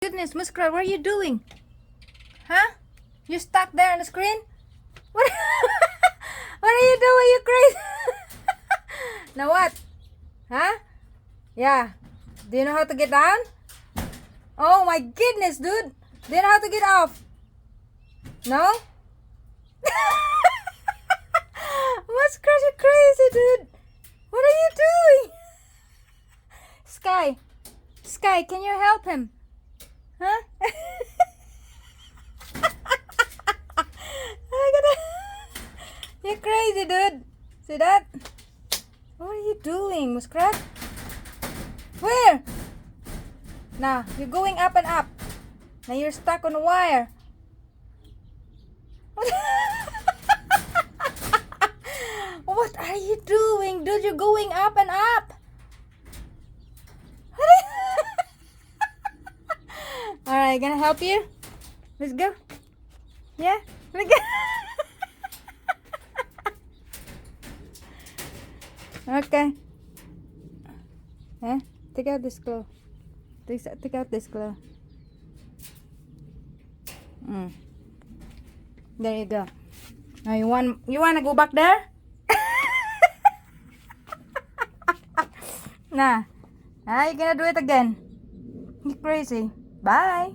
Goodness, Muskrat, what are you doing? Huh? You stuck there on the screen? What? What are you doing? You crazy? Now what? Huh? Yeah. Do you know how to get down? Oh my goodness, dude. Do you know how to get off? No? Muskrat, you're crazy, dude. What are you doing? Sky, can you help him? Huh? You're crazy, dude. See that? What are you doing, Muskrat? Where? Now, you're going up and up. Now you're stuck on the wire. What are you doing, dude? You're going up and up. Alright, gonna help you? Let's go. Yeah? Let's go. Okay. Take out this glove. Take out this glove. There you go. Now you wanna go back there? Nah. You're gonna do it again. You're crazy. Bye.